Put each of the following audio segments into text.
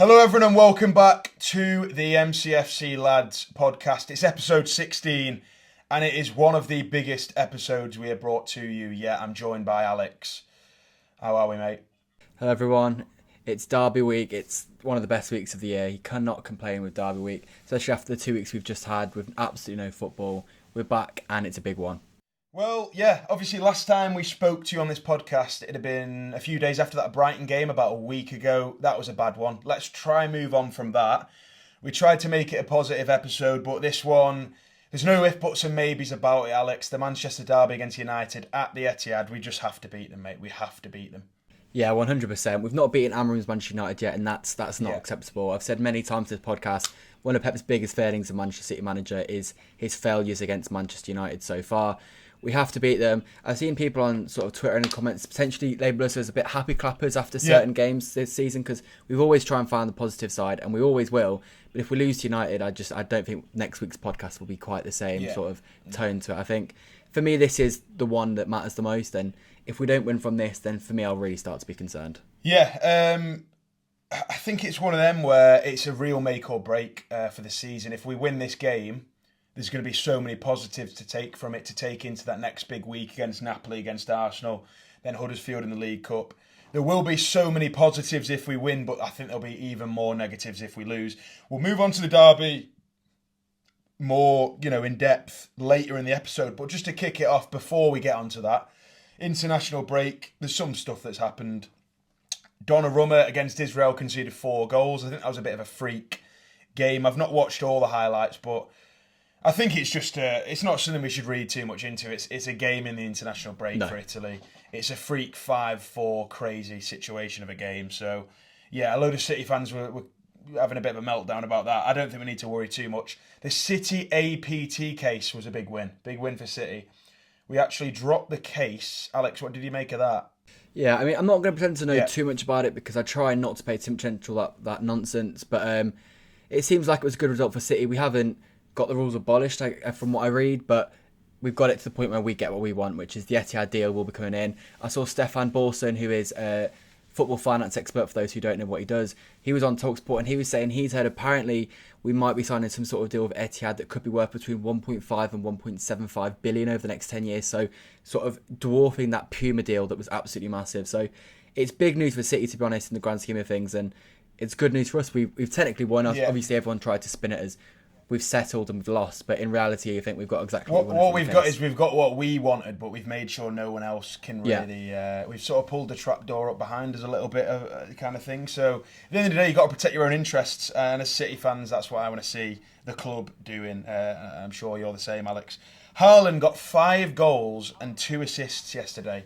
Hello everyone and welcome back to the MCFC Lads Podcast. It's episode 16 and it is one of the biggest episodes we have brought to you yet. I'm joined by Alex. How are we, mate? Hello everyone. It's Derby week. It's one of the best weeks of the year. You cannot complain with Derby week, especially after the 2 weeks we've just had with absolutely no football. We're back and it's a big one. Well, yeah, obviously last time we spoke to you on this podcast, it had been a few days after that Brighton game, about a week ago. That was a bad one. Let's try and move on from that. We tried to make it a positive episode, but this one, there's no if, buts and maybes about it, Alex. The Manchester Derby against United at the Etihad, we just have to beat them, mate. We have to beat them. Yeah, 100%. We've not beaten Amorim's Manchester United yet, and that's not acceptable. I've said many times in this podcast, one of Pep's biggest failings as Manchester City manager is his failures against Manchester United so far. We have to beat them. I've seen people on sort of Twitter and in comments potentially label us as a bit happy clappers after certain games this season, because we've always tried and find the positive side, and we always will. But if we lose to United, I don't think next week's podcast will be quite the same sort of tone to it. I think for me, this is the one that matters the most, and if we don't win from this, then for me, I'll really start to be concerned. Yeah, I think it's one of them where it's a real make or break for the season. If we win this game, there's going to be so many positives to take from it, to take into that next big week against Napoli, against Arsenal, then Huddersfield in the League Cup. There will be so many positives if we win, but I think there'll be even more negatives if we lose. We'll move on to the derby more, in depth later in the episode, but just to kick it off before we get onto that, international break, there's some stuff that's happened. Donnarumma against Israel conceded 4 goals. I think that was a bit of a freak game. I've not watched all the highlights, but I think it's just it's not something we should read too much into. It's a game in the international break for Italy. It's a freak 5-4 crazy situation of a game. So, yeah, a load of City fans were having a bit of a meltdown about that. I don't think we need to worry too much. The City APT case was a big win. Big win for City. We actually dropped the case. Alex, what did you make of that? Yeah, I mean, I'm not going to pretend to know too much about it because I try not to pay too much attention to that nonsense. But it seems like it was a good result for City. We haven't got the rules abolished from what I read, but we've got it to the point where we get what we want, which is the Etihad deal will be coming in. I saw Stefan Borson, who is a football finance expert for those who don't know what he does. He was on TalkSport and he was saying he's heard apparently we might be signing some sort of deal with Etihad that could be worth between 1.5 and 1.75 billion over the next 10 years. So sort of dwarfing that Puma deal that was absolutely massive. So it's big news for City, to be honest, in the grand scheme of things. And it's good news for us. We've technically won. Obviously, everyone tried to spin it as we've settled and we've lost, but in reality, I think we've got exactly what we've got is we've got what we wanted, but we've made sure no one else can really. We've sort of pulled the trap door up behind us a little bit of kind of thing. So at the end of the day, you've got to protect your own interests, and as City fans, that's what I want to see the club doing. I'm sure you're the same, Alex. Haaland got 5 goals and 2 assists yesterday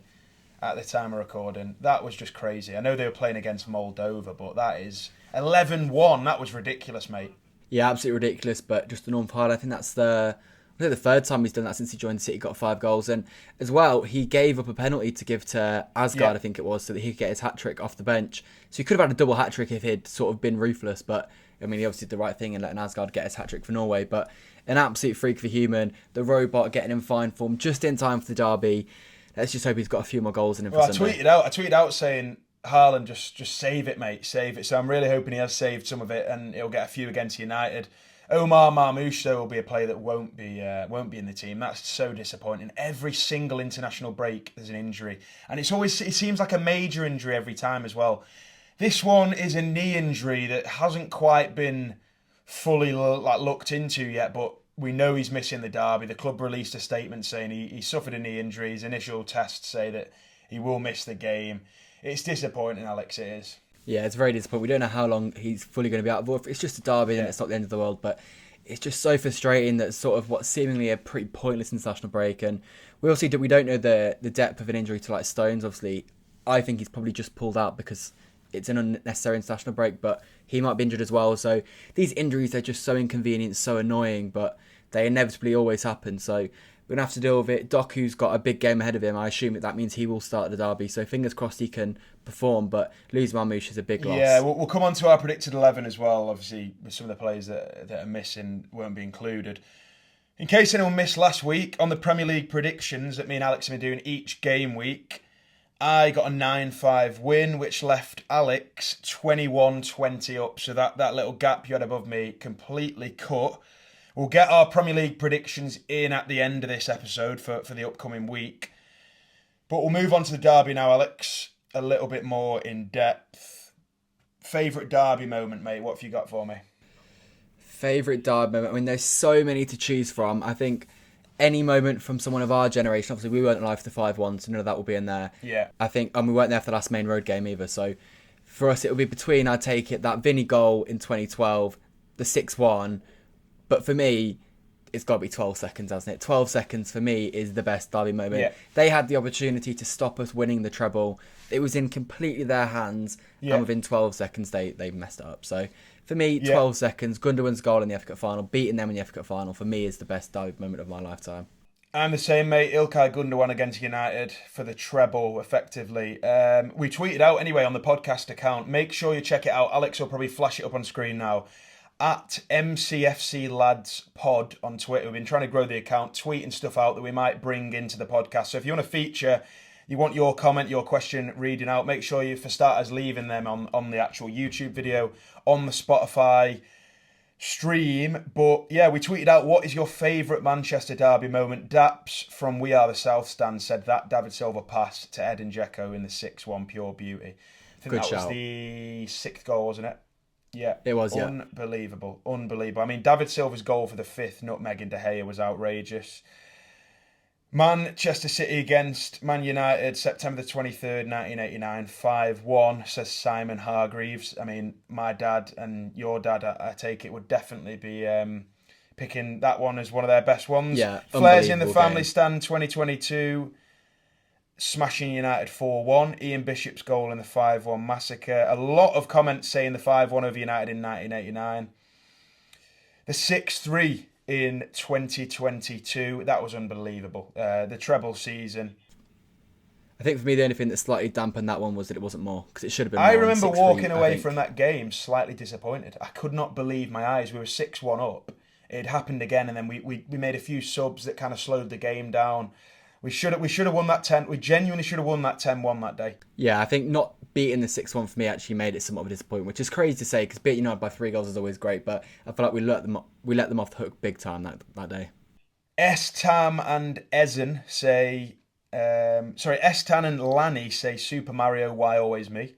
at the time of recording. That was just crazy. I know they were playing against Moldova, but that is 11-1. That was ridiculous, mate. Yeah, absolutely ridiculous, but just an on-fire. I think that's the third time he's done that since he joined City, got 5 goals. And as well, he gave up a penalty to give to Asgard, I think it was, so that he could get his hat-trick off the bench. So he could have had a double hat-trick if he'd sort of been ruthless, but I mean, he obviously did the right thing in letting Asgard get his hat-trick for Norway. But an absolute freak for human. The robot getting in fine form just in time for the derby. Let's just hope he's got a few more goals in him for Sunday. I tweeted out saying, Haaland, just save it, mate, save it. So I'm really hoping he has saved some of it and he'll get a few against United. Omar Marmoush, though, will be a player that won't be in the team. That's so disappointing. Every single international break, there's an injury. And it seems like a major injury every time as well. This one is a knee injury that hasn't quite been fully looked into yet, but we know he's missing the derby. The club released a statement saying he suffered a knee injury. His initial tests say that he will miss the game. It's disappointing, Alex, it is. Yeah, it's very disappointing. We don't know how long he's fully going to be out of. It's just a derby and it's not the end of the world, but it's just so frustrating that sort of what's seemingly a pretty pointless international break. And we don't know the depth of an injury to like Stones. Obviously, I think he's probably just pulled out because it's an unnecessary international break, but he might be injured as well. So these injuries, they're just so inconvenient, so annoying, but they inevitably always happen. So we're going to have to deal with it. Doku's got a big game ahead of him. I assume that means he will start the derby. So fingers crossed he can perform. But losing Marmoush is a big loss. Yeah, we'll come on to our predicted 11 as well. Obviously, with some of the players that are missing won't be included. In case anyone missed last week, on the Premier League predictions that me and Alex have been doing each game week, I got a 9-5 win, which left Alex 21-20 up. So that little gap you had above me completely cut. We'll get our Premier League predictions in at the end of this episode for the upcoming week. But we'll move on to the derby now, Alex. A little bit more in depth. Favourite derby moment, mate? What have you got for me? Favourite derby moment? I mean, there's so many to choose from. I think any moment from someone of our generation, obviously we weren't alive for the 5-1, so none of that will be in there. Yeah. I think, and we weren't there for the last main road game either. So for us, it will be between, I take it, that Vinny goal in 2012, the 6-1. But for me, it's got to be 12 seconds, hasn't it? 12 seconds for me is the best derby moment. Yeah. They had the opportunity to stop us winning the treble. It was in completely their hands. Yeah. And within 12 seconds, they messed it up. So for me, 12 seconds, Gundogan's goal in the FA Cup final, beating them in the FA Cup final, for me is the best derby moment of my lifetime. I'm the same, mate. Ilkay Gundogan against United for the treble, effectively. We tweeted out anyway on the podcast account. Make sure you check it out. Alex will probably flash it up on screen now. At MCFC Lads Pod on Twitter. We've been trying to grow the account, tweeting stuff out that we might bring into the podcast. So if you want to feature, you want your comment, your question reading out, make sure you, for starters, leaving them on the actual YouTube video, on the Spotify stream. But yeah, we tweeted out, what is your favourite Manchester derby moment? Daps from We Are the South Stand said that David Silva pass to Edin Dzeko in the 6-1 pure beauty. I think Good that shout. was the 6th goal, wasn't it? Yeah, it was. Unbelievable. I mean, David Silva's goal for the 5th nutmeg in De Gea was outrageous. Manchester City against Man United, September the 23rd, 1989, 5-1, says Simon Hargreaves. I mean, my dad and your dad, I take it, would definitely be picking that one as one of their best ones. Yeah, Flares in the family game. stand 2022. Smashing United 4-1. Ian Bishop's goal in the 5-1 massacre. A lot of comments saying the 5-1 over United in 1989. The 6-3 in 2022. That was unbelievable. The treble season. I think for me, the only thing that slightly dampened that one was that it wasn't more, because it should have been more. I remember walking away from that game slightly disappointed. I could not believe my eyes. We were 6-1 up. It happened again, and then we made a few subs that kind of slowed the game down. We should have won that 10. We genuinely should have won that 10-1 that day. Yeah, I think not beating the 6-1 for me actually made it somewhat of a disappointment, which is crazy to say, because beating United by 3 goals is always great, but I feel like we let them off the hook big time that day. S-Tam and Ezen say... S-Tan and Lanny say Super Mario, why always me?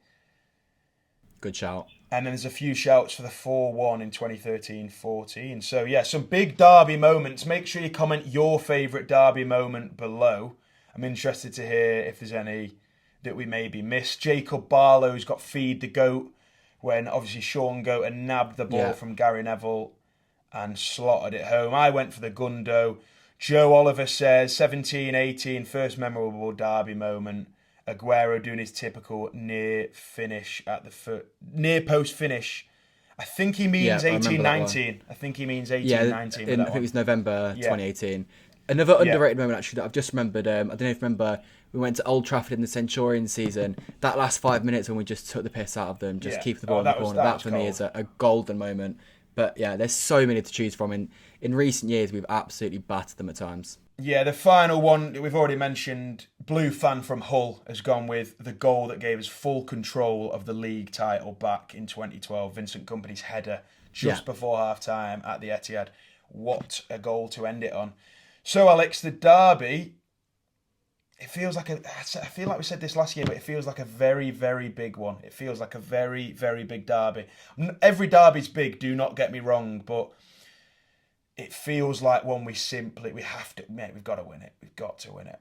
Good shout. And then there's a few shouts for the 4-1 in 2013-14. So, yeah, some big derby moments. Make sure you comment your favourite derby moment below. I'm interested to hear if there's any that we maybe missed. Jacob Barlow's got Feed the Goat when, obviously, Sean Goat nabbed the ball from Gary Neville and slotted it home. I went for the Gundo. Joe Oliver says 17-18, first memorable derby moment. Aguero doing his typical near finish at the near post finish. I think he means 18-19. I think he means 18-19. I think it was November 2018. Another underrated moment actually that I've just remembered. I don't know if you remember, we went to Old Trafford in the Centurion season. That last 5 minutes when we just took the piss out of them, just keep the ball in the corner. That for me is a golden moment. But yeah, there's so many to choose from. In recent years, we've absolutely battered them at times. Yeah, the final one that we've already mentioned, Blue Fan from Hull has gone with the goal that gave us full control of the league title back in 2012. Vincent Kompany's header just before half-time at the Etihad. What a goal to end it on. So, Alex, the derby, it feels like I feel like we said this last year, but it feels like a very, very big one. It feels like a very, very big derby. Every derby's big, do not get me wrong, but it feels like one we've got to win it. We've got to win it.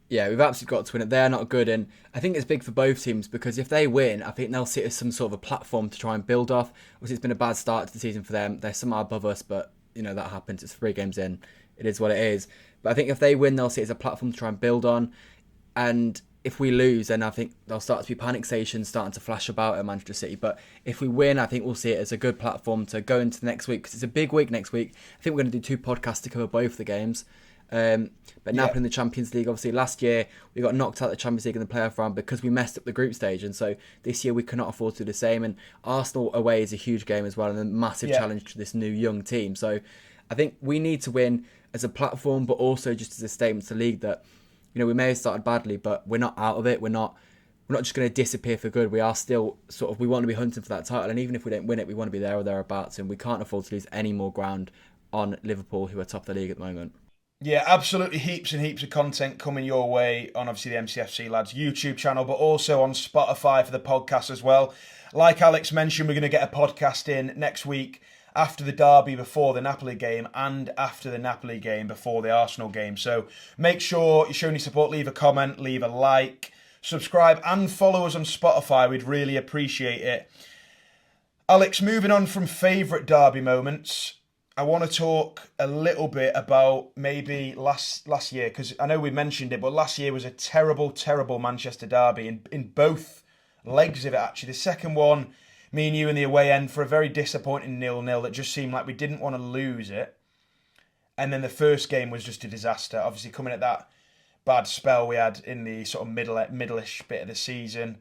Yeah, we've absolutely got to win it. They're not good, and I think it's big for both teams because if they win, I think they'll see it as some sort of a platform to try and build off. Obviously, it's been a bad start to the season for them. They're somehow above us, but that happens. It's 3 games in. It is what it is. But I think if they win, they'll see it as a platform to try and build on. And if we lose, then I think there'll start to be panic stations starting to flash about at Manchester City. But if we win, I think we'll see it as a good platform to go into the next week because it's a big week next week. I think we're going to do 2 podcasts to cover both the games. But now in the Champions League, obviously last year we got knocked out of the Champions League in the playoff round because we messed up the group stage, and so this year we cannot afford to do the same. And Arsenal away is a huge game as well, and a massive challenge to this new young team. So I think we need to win as a platform, but also just as a statement to the league that we may have started badly, but we're not out of it. We're not just going to disappear for good. We are still we want to be hunting for that title, and even if we don't win it, we want to be there or thereabouts, and we can't afford to lose any more ground on Liverpool, who are top of the league at the moment. Yeah, absolutely heaps and heaps of content coming your way on obviously the MCFC Lads YouTube channel, but also on Spotify for the podcast as well. Like Alex mentioned, we're going to get a podcast in next week after the derby before the Napoli game and after the Napoli game before the Arsenal game. So make sure you show any support, leave a comment, leave a like, subscribe and follow us on Spotify. We'd really appreciate it. Alex, moving on from favourite derby moments, I want to talk a little bit about maybe last year, because I know we mentioned it, but last year was a terrible, terrible Manchester derby in both legs of it, actually. The second one, me and you in the away end for a very disappointing 0-0 that just seemed like we didn't want to lose it. And then the first game was just a disaster. Obviously coming at that bad spell we had in the sort of middle-ish bit of the season.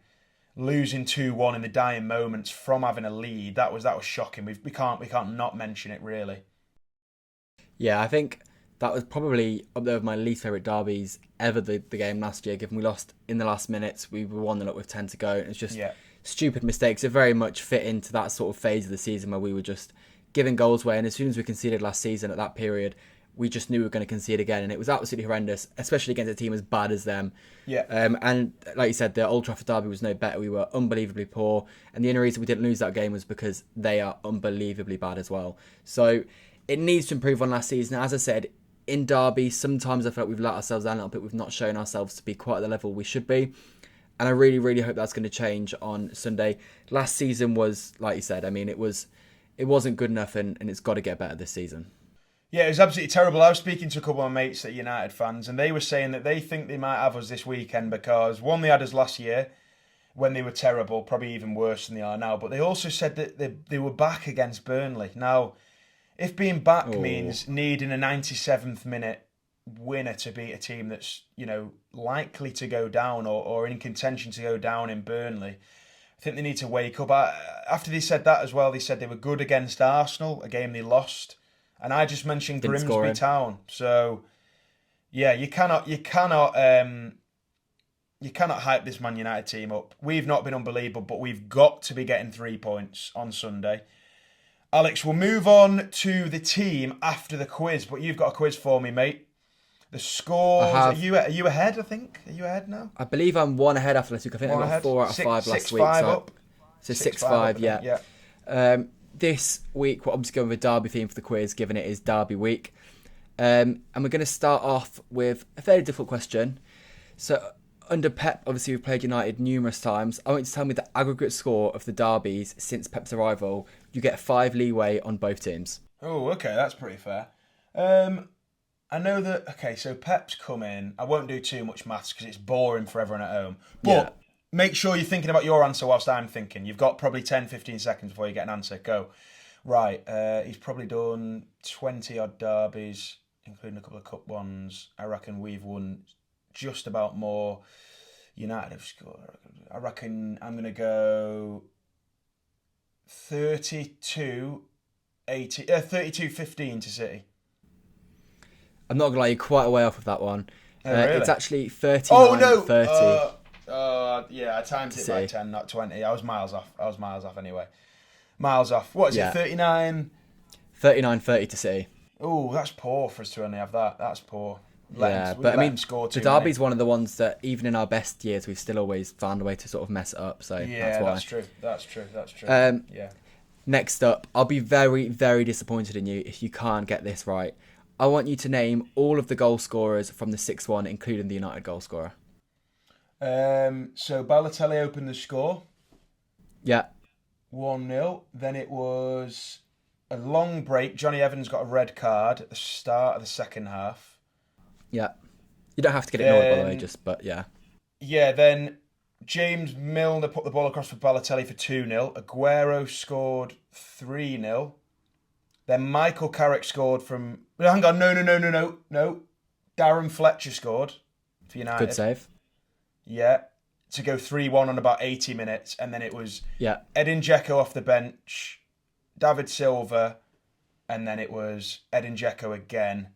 Losing 2-1 in the dying moments from having a lead, that was shocking. We can't not mention it, really. Yeah, I think that was probably up there with my least favourite derbies ever, the game last year, given we lost in the last minutes. We were 1-0 up with 10 to go. And it's just stupid mistakes. It very much fit into that sort of phase of the season where we were just giving goals away. And as soon as we conceded last season at that period, we just knew we were going to concede again, and it was absolutely horrendous, especially against a team as bad as them. Yeah. And like you said, the Old Trafford derby was no better. We were unbelievably poor, and the only reason we didn't lose that game was because they are unbelievably bad as well. So it needs to improve on last season. As I said, in derby, sometimes I feel like we've let ourselves down a little bit. We've not shown ourselves to be quite at the level we should be, and I really, really hope that's going to change on Sunday. Last season was, like you said, I mean, it wasn't good enough, and it's got to get better this season. Yeah, it was absolutely terrible. I was speaking to a couple of my mates that are United fans, and they were saying that they think they might have us this weekend because, one, they had us last year when they were terrible, probably even worse than they are now, but they also said that they were back against Burnley. Now, if being back means needing a 97th minute winner to beat a team that's, likely to go down or in contention to go down in Burnley, I think they need to wake up. After they said that as well, they said they were good against Arsenal, a game they lost. And I just mentioned Grimsby Town. So, yeah, you cannot hype this Man United team up. We've not been unbelievable, but we've got to be getting 3 points on Sunday. Alex, we'll move on to the team after the quiz, but you've got a quiz for me, mate. The scores. Are you ahead, I think? Are you ahead now? I believe I'm one ahead after last week. I think I got 4 out of 5 last week. 6-5 up. So 6-5, yeah. This week, we're obviously going with a derby theme for the quiz, given it is derby week. And we're going to start off with a fairly difficult question. So, under Pep, obviously we've played United numerous times. I want you to tell me the aggregate score of the derbies since Pep's arrival. You get 5 leeway on both teams. Oh, okay, that's pretty fair. I know that, okay, so Pep's come in. I won't do too much maths because it's boring for everyone at home. But make sure you're thinking about your answer whilst I'm thinking. You've got probably 10, 15 seconds before you get an answer. Go. Right, he's probably done 20-odd derbies, including a couple of cup ones. I reckon we've won just about more. United have scored. I reckon I'm going to go 32-15 to City. I'm not going to lie, you're quite a way off of that one. Really? It's actually 39-30. Yeah, I timed it by 10, not 20. I was miles off anyway. Miles off. What is it, 39? 39-30 to City. Oh, that's poor for us to only have that. That's poor. The derby's one of the ones that, even in our best years, we've still always found a way to sort of mess it up. So that's why. That's true. Next up, I'll be very, very disappointed in you if you can't get this right. I want you to name all of the goal scorers from the 6-1, including the United goal scorer. So Balotelli opened the score. Yeah. 1-0. Then it was a long break. Johnny Evans got a red card at the start of the second half. Yeah. You don't have to get it in order, by the way, but yeah. Yeah, then James Milner put the ball across for Balotelli for 2-0. Aguero scored 3-0. Then Michael Carrick scored from... Hang on, no. Darren Fletcher scored for United. Good save. Yeah. To go 3-1 on about 80 minutes. And then it was Edin Dzeko off the bench, David Silva, and then it was Edin Dzeko again,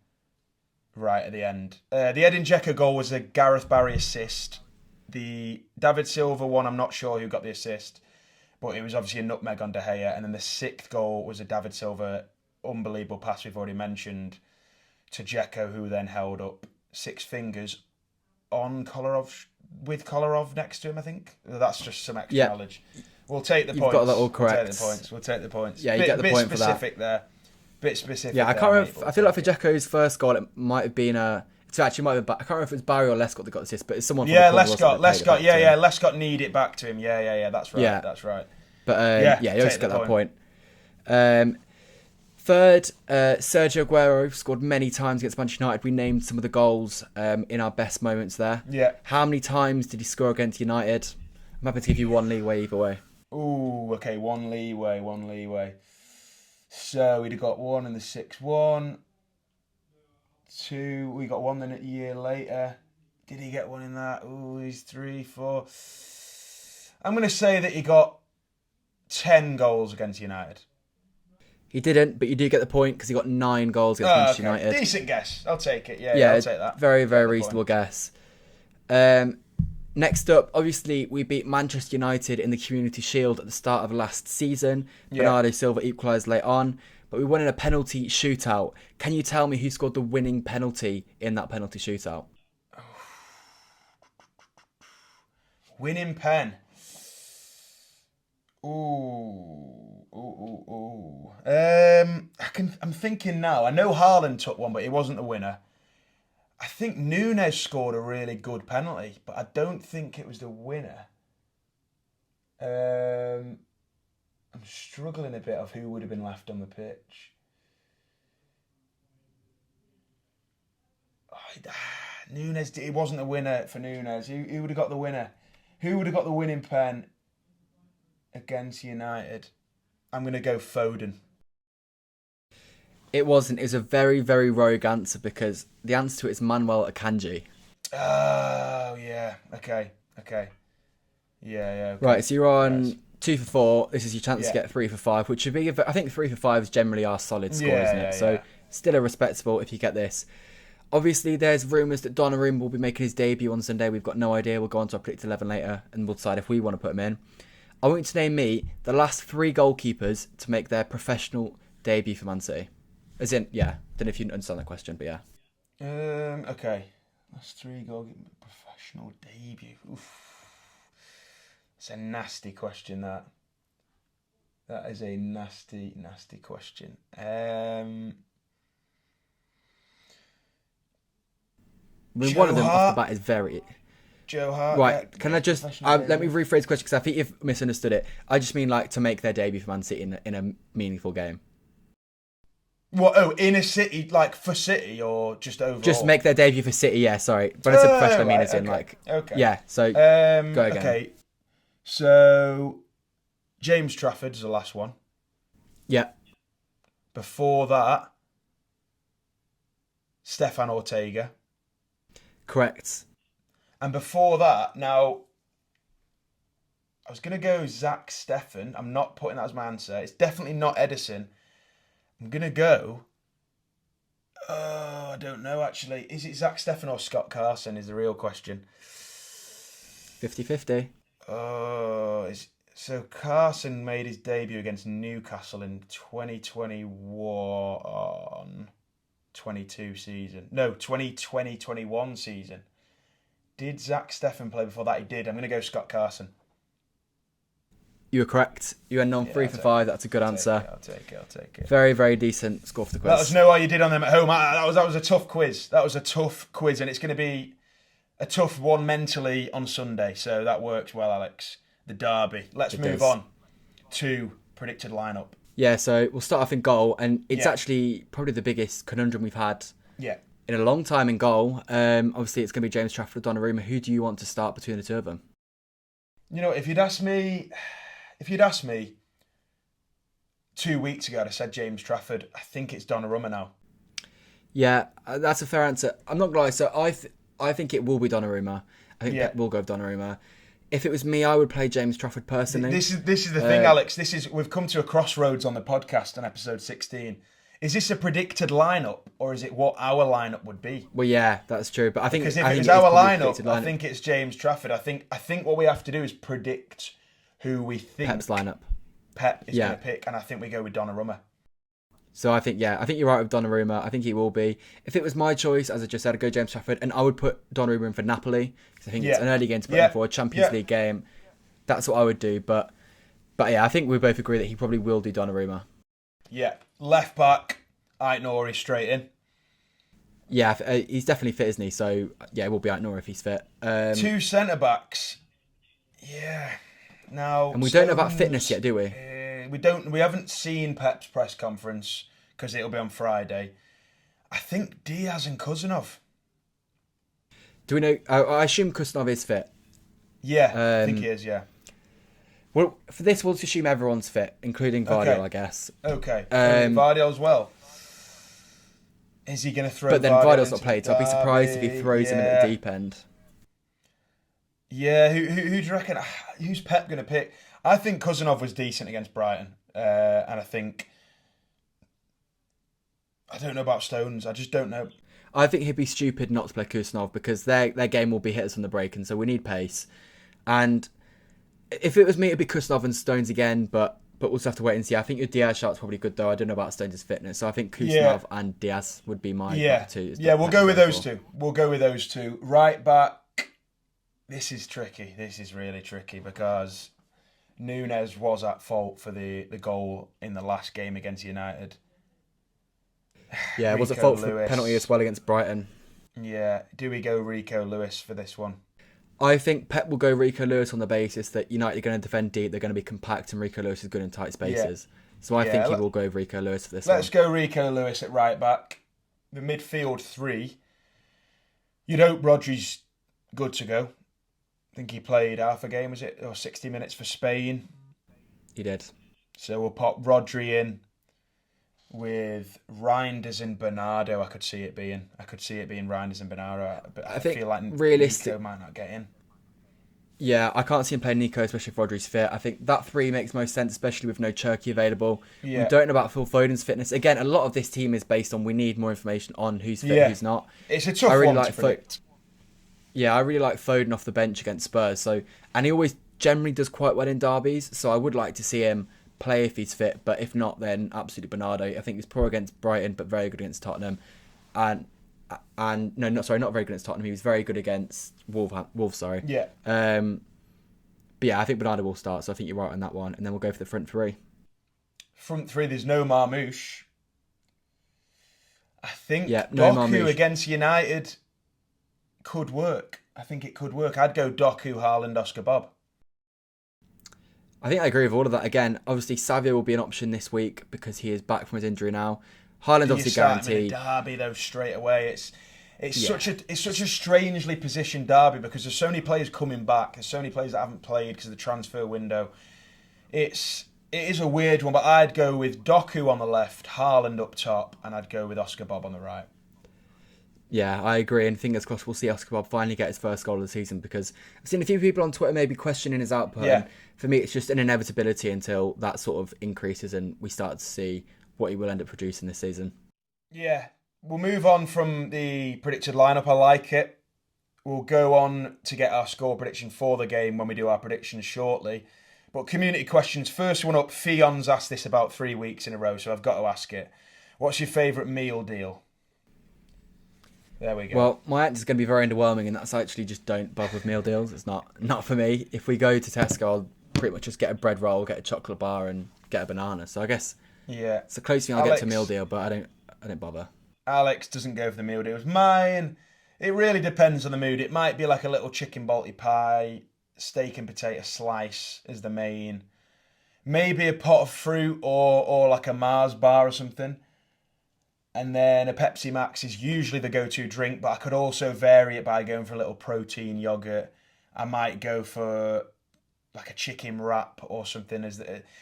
right at the end. The Edin Dzeko goal was a Gareth Barry assist. The David Silva one, I'm not sure who got the assist, but it was obviously a nutmeg on De Gea. And then the 6th goal was a David Silva unbelievable pass we've already mentioned to Dzeko, who then held up 6 fingers on Kolarov, with Kolarov next to him, I think. That's just some extra knowledge. We'll take the points. You've got that all correct. We'll take the points. Yeah, you get the point for that. Bit specific there. Bit specific. Yeah, I can't remember. I feel like for Dzeko's first goal, it might have been I can't remember if it was Barry or Lescott that got the assist, but it's someone. Yeah, Lescott. Yeah, Lescott kneed it back to him. Yeah. That's right. Yeah. That's right. But you always get that point. Third, Sergio Aguero scored many times against Manchester United. We named some of the goals in our best moments there. Yeah. How many times did he score against United? I'm happy to give you one leeway either way. Ooh, okay, one leeway. So we'd have got one in the 6-1. 2, we got one then a year later. Did he get one in that? Ooh, he's 3, 4. I'm going to say that he got 10 goals against United. He didn't, but you do get the point because he got 9 goals against Manchester United. Decent guess. I'll take it. Yeah, I'll take that. Very, very reasonable guess. Next up, obviously, we beat Manchester United in the Community Shield at the start of last season. Yeah. Bernardo Silva equalised late on, but we won in a penalty shootout. Can you tell me who scored the winning penalty in that penalty shootout? Winning pen. I'm thinking now. I know Haaland took one, but he wasn't the winner. I think Nunes scored a really good penalty, but I don't think it was the winner. I'm struggling a bit of who would have been left on the pitch. Nunes, he wasn't the winner for Nunes. Who would have got the winner? Who would have got the winning pen against United? I'm going to go Foden. It wasn't. It was a very, very rogue answer because the answer to it is Manuel Akanji. Oh, yeah. Okay. Yeah. Okay. Right, so you're on 2 for 4. This is your chance to get 3 for 5, which would be, I think 3 for 5 is generally our solid score, isn't it? So still a respectable if you get this. Obviously, there's rumours that Donnarumma will be making his debut on Sunday. We've got no idea. We'll go on to our predicted 11 later and we'll decide if we want to put him in. I want you to name me the last 3 goalkeepers to make their professional debut for Man City. As in, don't know if you understand that question, but yeah. Okay. Last 3 goalkeepers professional debut. Oof. It's a nasty question, that. That is a nasty, nasty question. One of them off the bat is very... Joe Hart. Right, can I just... let me rephrase the question because I think you've misunderstood it. I just mean to make their debut for Man City in a meaningful game. What? Oh, in a City, for City or just overall? Just make their debut for City, yeah, sorry. When I said professional, I mean as in Okay. Yeah, so go again. Okay, so James Trafford's the last one. Yeah. Before that, Stefan Ortega. Correct. And before that, now, I was going to go Zach Steffen. I'm not putting that as my answer. It's definitely not Edison. I'm going to go... I don't know, actually. Is it Zach Steffen or Scott Carson is the real question. 50-50. So Carson made his debut against Newcastle in 2021-22 season. No, 2020-21 season. Did Zach Steffen play before that? He did. I'm going to go Scott Carson. You were correct. You went on 3 for 5. That's a good answer. I'll take it. Very, very decent score for the quiz. Let us know how you did on them at home. That was a tough quiz. That was a tough quiz, and it's going to be a tough one mentally on Sunday. So that works well, Alex. The derby. Let's move on to predicted lineup. Yeah, so we'll start off in goal, and it's actually probably the biggest conundrum we've had in a long time in goal. Obviously, it's going to be James Trafford or Donnarumma. Who do you want to start between the two of them? You know, if you'd asked me 2 weeks ago, I'd have said James Trafford. I think it's Donnarumma now. Yeah, that's a fair answer. I'm not going to lie. So I think it will be Donnarumma. I think that will go with Donnarumma. If it was me, I would play James Trafford personally. This is the thing, Alex. We've come to a crossroads on the podcast on episode 16. is this a predicted lineup or is it what our lineup would be? Well, yeah, that's true. But I think Because if I it's think our probably a lineup, I think it's James Trafford. I think what we have to do is predict who we think Pep's lineup. Pep is going to pick, and I think we go with Donnarumma. So I think you're right with Donnarumma. I think he will be. If it was my choice, as I just said, I'd go James Trafford, and I would put Donnarumma in for Napoli because I think it's an early game to put him for a Champions League game. That's what I would do. But yeah, I think we both agree that he probably will do Donnarumma. Yeah, left back, Ait-Nouri straight in. Yeah, he's definitely fit, isn't he? So yeah, it will be Ait-Nouri if he's fit. 2 centre backs. Yeah. Now, and we don't know about fitness yet, do we? We haven't seen Pep's press conference because it'll be on Friday. I think Diaz and Kuzanov. Do we know? I assume Kuzanov is fit. Yeah, I think he is. Yeah. Well, for this, we'll assume everyone's fit, including Vardy, I guess. Okay. Vardy as well. Is he going to throw? But then Vardy's not played, so I'd be surprised if he throws him at the deep end. Yeah, who do you reckon? Who's Pep going to pick? I think Kuzanov was decent against Brighton, and I don't know about Stones. I just don't know. I think he'd be stupid not to play Kuzanov because their game will be hit us on the break, and so we need pace. And if it was me, it'd be Kuzanov and Stones again, but we'll just have to wait and see. I think your Diaz shot's probably good though. I don't know about Stones' fitness, so I think Kuzanov and Diaz would be my two. Yeah, we'll go with those two. We'll go with those two. Right back. This is tricky. This is really tricky because Nunes was at fault for the goal in the last game against United. Yeah, it was a fault for penalty as well against Brighton. Yeah. Do we go Rico Lewis for this one? I think Pep will go Rico Lewis on the basis that United are going to defend deep, they're going to be compact, and Rico Lewis is good in tight spaces. Yeah. So I think he will go with Rico Lewis for this one. Let's go Rico Lewis at right back. The midfield three. You'd hope Rodri's good to go. I think he played half a game, was it? Or 60 minutes for Spain. He did. So we'll pop Rodri in with Reinders and Bernardo. I could see it being Reinders and Bernardo. But I feel like Nico might not get in. Yeah, I can't see him playing Nico, especially if Rodri's fit. I think that three makes most sense, especially with no Cherki available. Yeah. We don't know about Phil Foden's fitness. Again, a lot of this team is based on we need more information on who's fit, who's not. It's a tough one to predict. Yeah, I really like Foden off the bench against Spurs. And he always generally does quite well in derbies. So I would like to see him play if he's fit. But if not, then absolutely Bernardo. I think he's poor against Brighton, but very good against Tottenham. Not very good against Tottenham. He was very good against Wolves. Yeah. But yeah, I think Bernardo will start. So I think you're right on that one. And then we'll go for the front three. Front three, there's no Marmoush. I think no Doku Marmoush against United could work. I think it could work. I'd go Doku, Haaland, Oscar Bob. I think I agree with all of that. Again, obviously Savio will be an option this week because he is back from his injury now. Haaland obviously guaranteed. Derby though straight away. It's such a strangely positioned derby because there's so many players coming back. There's so many players that haven't played because of the transfer window. It is a weird one, but I'd go with Doku on the left, Haaland up top, and I'd go with Oscar Bob on the right. Yeah, I agree, and fingers crossed we'll see Oscar Bob finally get his first goal of the season because I've seen a few people on Twitter maybe questioning his output. Yeah. And for me, it's just an inevitability until that sort of increases and we start to see what he will end up producing this season. Yeah, we'll move on from the predicted lineup. I like it. We'll go on to get our score prediction for the game when we do our predictions shortly. But community questions, first one up, Fion's asked this about 3 weeks in a row, so I've got to ask it. What's your favourite meal deal? There we go. Well, my answer is going to be very underwhelming, and that's actually just don't bother with meal deals. It's not for me. If we go to Tesco, I'll pretty much just get a bread roll, get a chocolate bar, and get a banana. So I guess it's the closest thing I'll get to a meal deal, but I don't bother. Alex doesn't go for the meal deals. Mine, it really depends on the mood. It might be like a little chicken balti pie, steak and potato slice is the main. Maybe a pot of fruit or like a Mars bar or something. And then a Pepsi Max is usually the go-to drink, but I could also vary it by going for a little protein yogurt. I might go for like a chicken wrap or something.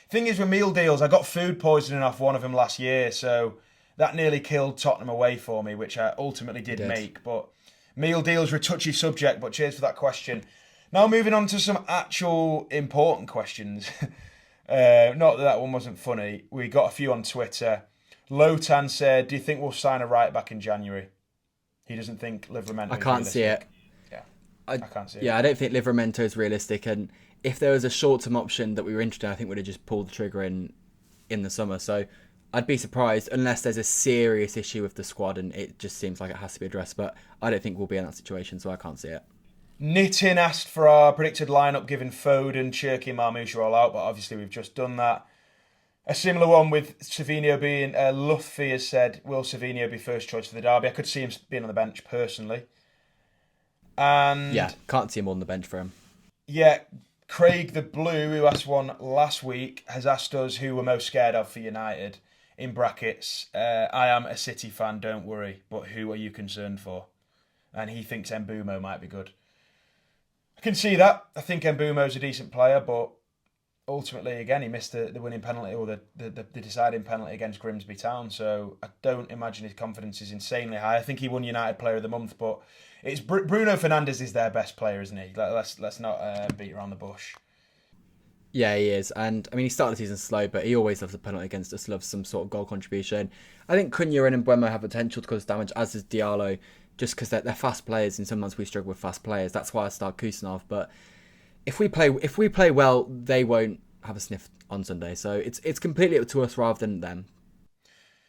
Thing is with meal deals, I got food poisoning off one of them last year, so that nearly killed Tottenham away for me, which I ultimately did make. But meal deals are a touchy subject, but cheers for that question. Now moving on to some actual important questions. Not that one wasn't funny. We got a few on Twitter. Lotan said, do you think we'll sign a right back in January? He doesn't think Livramento I can't see it. Yeah, I can't see it. Yeah, I don't think Livramento is realistic. And if there was a short-term option that we were interested in, I think we'd have just pulled the trigger in the summer. So I'd be surprised unless there's a serious issue with the squad and it just seems like it has to be addressed. But I don't think we'll be in that situation, so I can't see it. Nitin asked for our predicted lineup given Foden, Cherki and Marmoush are all out, but obviously we've just done that. A similar one with Savinho being... Luffy has said, will Savinho be first choice for the derby? I could see him being on the bench personally. And yeah, can't see him on the bench for him. Yeah, Craig the Blue, who asked one last week, has asked us who we're most scared of for United. In brackets, I am a City fan, don't worry, but who are you concerned for? And he thinks Mbumo might be good. I can see that. I think Mbumo's a decent player, but ultimately, again, he missed the winning penalty or the deciding penalty against Grimsby Town, so I don't imagine his confidence is insanely high. I think he won United Player of the Month, but it's Bruno Fernandes is their best player, isn't he? Let's not beat around the bush. Yeah, he is. And, I mean, he started the season slow, but he always loves a penalty against us, loves some sort of goal contribution. I think Cunha and Mbeumo have potential to cause damage, as does Diallo, just because they're fast players, and sometimes we struggle with fast players. That's why I start Kusanov. But if we play well, they won't have a sniff on Sunday. So it's completely up to us rather than them.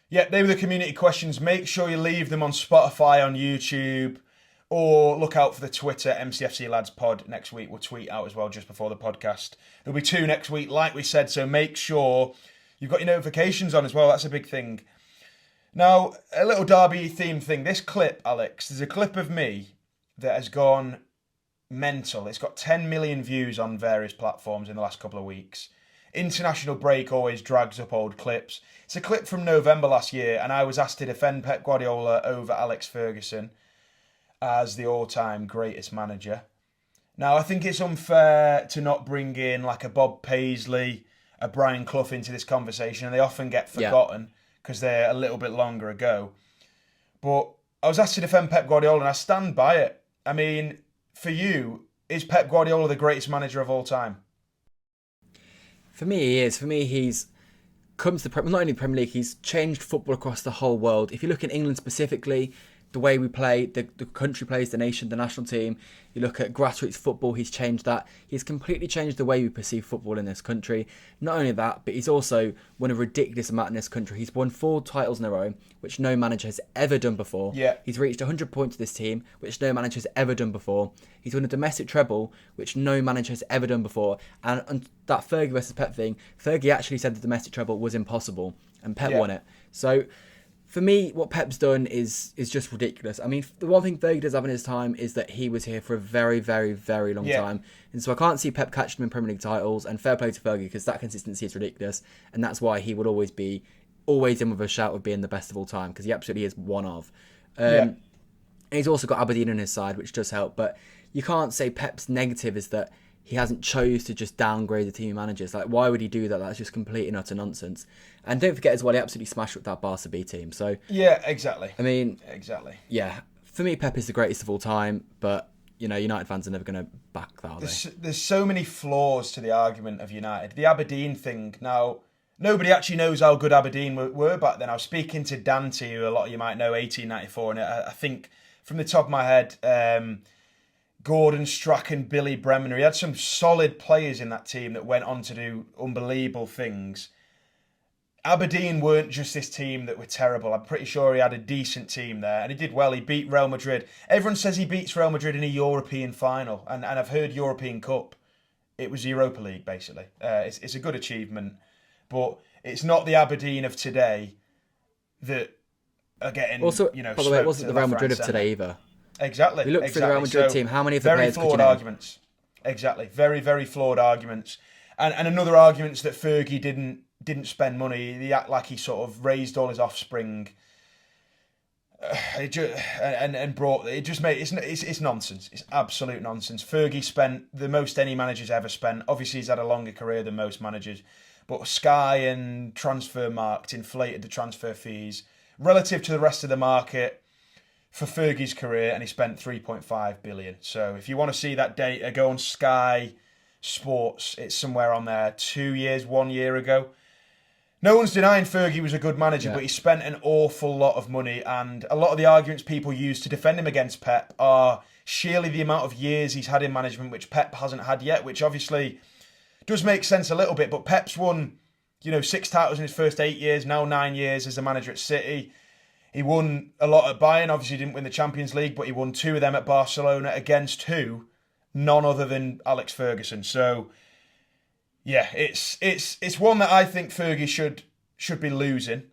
Yeah, they were the community questions. Make sure you leave them on Spotify, on YouTube, or look out for the Twitter MCFC Lads Pod next week. We'll tweet out as well just before the podcast. There'll be 2 next week, like we said, so make sure you've got your notifications on as well. That's a big thing. Now, a little derby theme thing. This clip, Alex, there's a clip of me that has gone mental. It's got 10 million views on various platforms in the last couple of weeks. International break always drags up old clips. It's a clip from November last year, and I was asked to defend Pep Guardiola over Alex Ferguson as the all-time greatest manager. Now, I think it's unfair to not bring in like a Bob Paisley, a Brian Clough into this conversation, and they often get forgotten because they're a little bit longer ago. But I was asked to defend Pep Guardiola, and I stand by it. I mean, for you, is Pep Guardiola the greatest manager of all time? For me, he is. For me, he's come to not only the Premier League, he's changed football across the whole world. If you look in England specifically, the way we play, the country plays, the nation, the national team. You look at grassroots football, he's changed that. He's completely changed the way we perceive football in this country. Not only that, but he's also won a ridiculous amount in this country. He's won 4 titles in a row, which no manager has ever done before. Yeah. He's reached 100 points with this team, which no manager has ever done before. He's won a domestic treble, which no manager has ever done before. And that Fergie versus Pep thing, Fergie actually said the domestic treble was impossible, and Pep won it. So for me, what Pep's done is just ridiculous. I mean, the one thing Fergie does have in his time is that he was here for a very, very, very long time. And so I can't see Pep catching him in Premier League titles. And fair play to Fergie, because that consistency is ridiculous. And that's why he would always in with a shout of being the best of all time, because he absolutely is one of. And he's also got Aberdeen on his side, which does help. But you can't say Pep's negative is that he hasn't chose to just downgrade the team he manages. Like, why would he do that? That's just complete and utter nonsense. And don't forget as well, he absolutely smashed with that Barca B team. So yeah, exactly. I mean, exactly. Yeah, for me, Pep is the greatest of all time. But you know, United fans are never going to back that, are they? There's so many flaws to the argument of United. The Aberdeen thing. Now, nobody actually knows how good Aberdeen were back then. I was speaking to Dante, who a lot of you might know, 1894, and I think from the top of my head, Gordon Strachan, Billy Bremner. He had some solid players in that team that went on to do unbelievable things. Aberdeen weren't just this team that were terrible. I'm pretty sure he had a decent team there, and he did well. He beat Real Madrid. Everyone says he beats Real Madrid in a European final, and I've heard European Cup. It was Europa League, basically. It's a good achievement, but it's not the Aberdeen of today that are getting, also, by the way, it wasn't the Real Madrid of today either. Exactly. We looked for the Real Madrid team. How many of the very players could you flawed name? arguments. Exactly. Very, very flawed arguments. And another argument's that Fergie didn't spend money. He act like he sort of raised all his offspring. And brought it just made it's nonsense. It's absolute nonsense. Fergie spent the most any manager's ever spent. Obviously, he's had a longer career than most managers, but Sky and Transfermarkt inflated the transfer fees relative to the rest of the market for Fergie's career, and he spent 3.5 billion. So if you want to see that data, go on Sky Sports. It's somewhere on there. 2 years, 1 year ago. No one's denying Fergie was a good manager, but he spent an awful lot of money, and a lot of the arguments people use to defend him against Pep are sheerly the amount of years he's had in management, which Pep hasn't had yet, which obviously does make sense a little bit, but Pep's won, 6 titles in his first 8 years, now 9 years as a manager at City. He won a lot at Bayern, obviously didn't win the Champions League, but he won 2 of them at Barcelona against who? None other than Alex Ferguson. So, yeah, it's one that I think Fergie should be losing.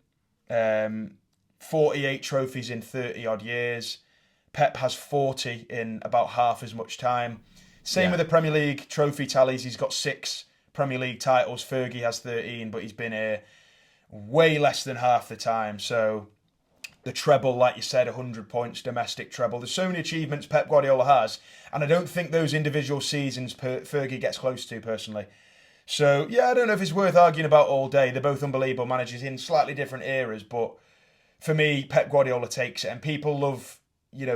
48 trophies in 30 odd years. Pep has 40 in about half as much time. Same with the Premier League trophy tallies. He's got 6 Premier League titles. Fergie has 13, but he's been here way less than half the time. So the treble, like you said, 100 points, domestic treble. There's so many achievements Pep Guardiola has, and I don't think those individual seasons Fergie gets close to, personally. So, yeah, I don't know if it's worth arguing about all day. They're both unbelievable managers in slightly different eras, but for me, Pep Guardiola takes it, and people love,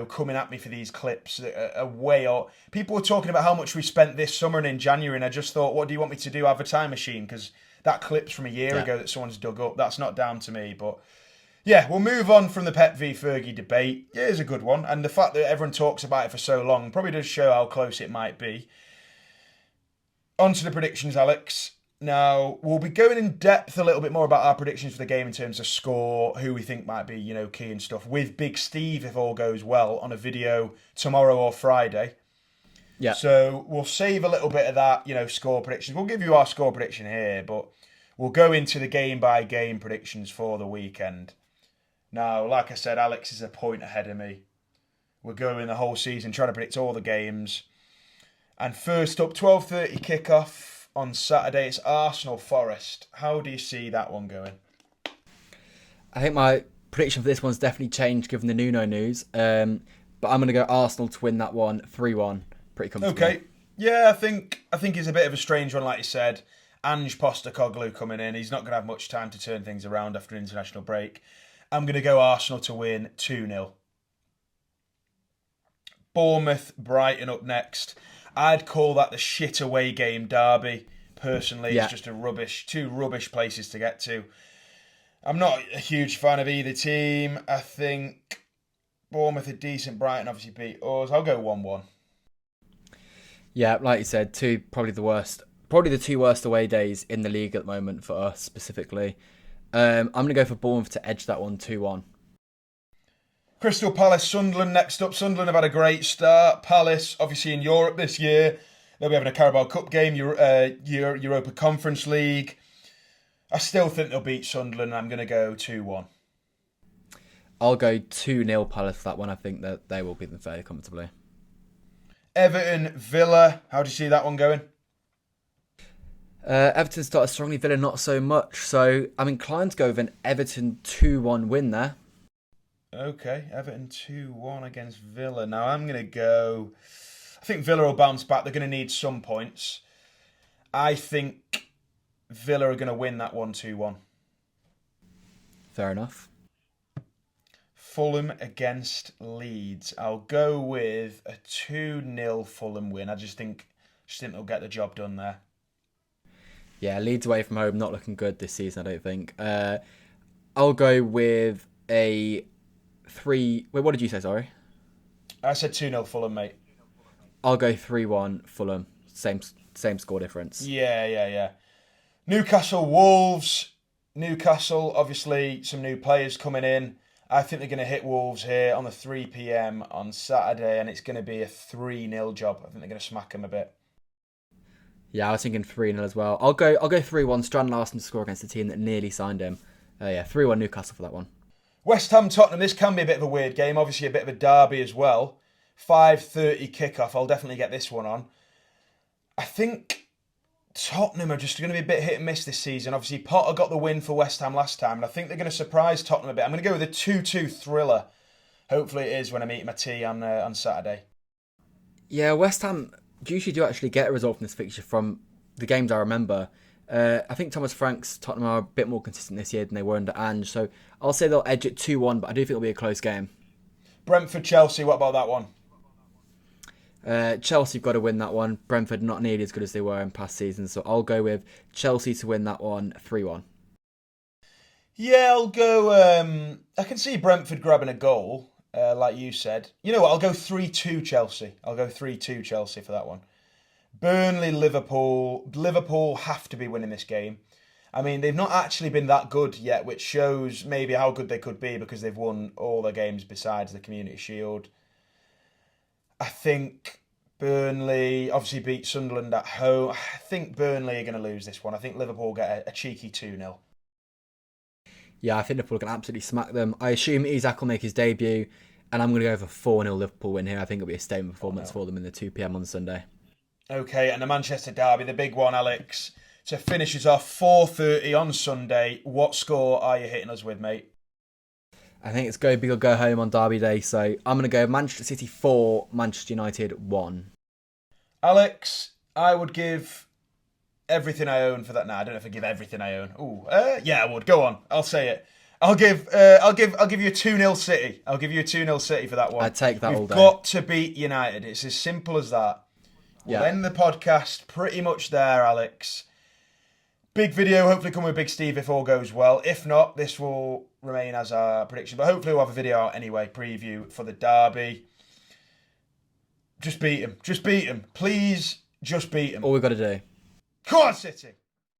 coming at me for these clips are way up. People were talking about how much we spent this summer and in January, and I just thought, what do you want me to do? Have a time machine? Because that clip's from a year ago that someone's dug up. That's not down to me, but yeah, we'll move on from the Pep v Fergie debate. Yeah, it's a good one, and the fact that everyone talks about it for so long probably does show how close it might be. On to the predictions, Alex. Now, we'll be going in depth a little bit more about our predictions for the game in terms of score, who we think might be, key and stuff, with Big Steve, if all goes well, on a video tomorrow or Friday. Yeah. So we'll save a little bit of that, score predictions. We'll give you our score prediction here, but we'll go into the game-by-game predictions for the weekend. Now, like I said, Alex is a point ahead of me. We're going the whole season trying to predict all the games. And first up, 12:30 kickoff on Saturday. It's Arsenal Forest. How do you see that one going? I think my prediction for this one's definitely changed given the Nuno news. But I'm going to go Arsenal to win that one 3-1. Pretty comfortably. Okay. Yeah, I think it's a bit of a strange one, like you said. Ange Postecoglou coming in. He's not going to have much time to turn things around after an international break. I'm going to go Arsenal to win 2-0. Bournemouth, Brighton up next. I'd call that the shit away game derby. Personally, it's just two rubbish places to get to. I'm not a huge fan of either team. I think Bournemouth are decent. Brighton obviously beat us. I'll go 1-1. Yeah, like you said, probably the 2 worst away days in the league at the moment for us specifically. I'm going to go for Bournemouth to edge that one 2-1. Crystal Palace, Sunderland next up. Sunderland have had a great start. Palace, obviously in Europe this year. They'll be having a Carabao Cup game, Europa Conference League. I still think they'll beat Sunderland. I'm going to go 2-1. I'll go 2-0 Palace for that one. I think that they will beat them fairly comfortably. Everton, Villa. How do you see that one going? Everton started strongly, Villa not so much. So I'm inclined to go with an Everton 2-1 win there. Okay, Everton 2-1 against Villa. Now I'm going to go... I think Villa will bounce back. They're going to need some points. I think Villa are going to win that 1-2-1. Fair enough. Fulham against Leeds. I'll go with a 2-0 Fulham win. I just think they'll get the job done there. Yeah, Leeds away from home, not looking good this season, I don't think. I'll go with a 3... Wait, what did you say, sorry? I said 2-0 Fulham, mate. I'll go 3-1 Fulham. Same score difference. Yeah. Newcastle, Wolves. Newcastle, obviously, some new players coming in. I think they're going to hit Wolves here on the 3 p.m. on Saturday, and it's going to be a 3-0 job. I think they're going to smack them a bit. Yeah, I was thinking 3-0 as well. I'll go 3-1. Strand Larson to score against the team that nearly signed him. 3-1 Newcastle for that one. West Ham, Tottenham. This can be a bit of a weird game. Obviously, a bit of a derby as well. 5:30 kickoff. I'll definitely get this one on. I think Tottenham are just going to be a bit hit and miss this season. Obviously, Potter got the win for West Ham last time, and I think they're going to surprise Tottenham a bit. I'm going to go with a 2-2 thriller. Hopefully it is when I'm eating my tea on Saturday. Yeah, West Ham usually do actually get a result from this fixture from the games I remember. I think Thomas Frank's Tottenham are a bit more consistent this year than they were under Ange, so I'll say they'll edge it 2-1, but I do think it'll be a close game. Brentford, Chelsea, what about that one? Chelsea have got to win that one. Brentford not nearly as good as they were in past seasons, so I'll go with Chelsea to win that one 3-1. Yeah, I'll go. I can see Brentford grabbing a goal, like you said. You know what? I'll go 3-2 Chelsea. I'll go 3-2 Chelsea for that one. Burnley, Liverpool. Liverpool have to be winning this game. I mean, they've not actually been that good yet, which shows maybe how good they could be because they've won all their games besides the Community Shield. I think Burnley obviously beat Sunderland at home. I think Burnley are going to lose this one. I think Liverpool get a cheeky 2-0. Yeah, I think Liverpool can absolutely smack them. I assume Isak will make his debut, and I'm going to go for 4-0 Liverpool win here. I think it'll be a statement performance for them in the 2 p.m. on Sunday. Okay, and the Manchester derby, the big one, Alex. To finish us off, 4:30 on Sunday. What score are you hitting us with, mate? I think it's go big or go home on Derby Day, so I'm going to go Manchester City 4, Manchester United 1. Alex, I would give everything I own for that. Nah, I don't know if I give everything I own. Ooh, yeah, I would. Go on, I'll say it. I'll give you a 2-0 City. I'll give you a 2-0 City for that one. I'd take that all day. We've got to beat United. It's as simple as that. We'll end the podcast pretty much there, Alex. Big video, hopefully come with Big Steve if all goes well. If not, this will remain as our prediction. But hopefully we'll have a video out anyway, preview for the derby. Just beat him. Just beat him. Please, just beat him. All we've got to do. Come on, City.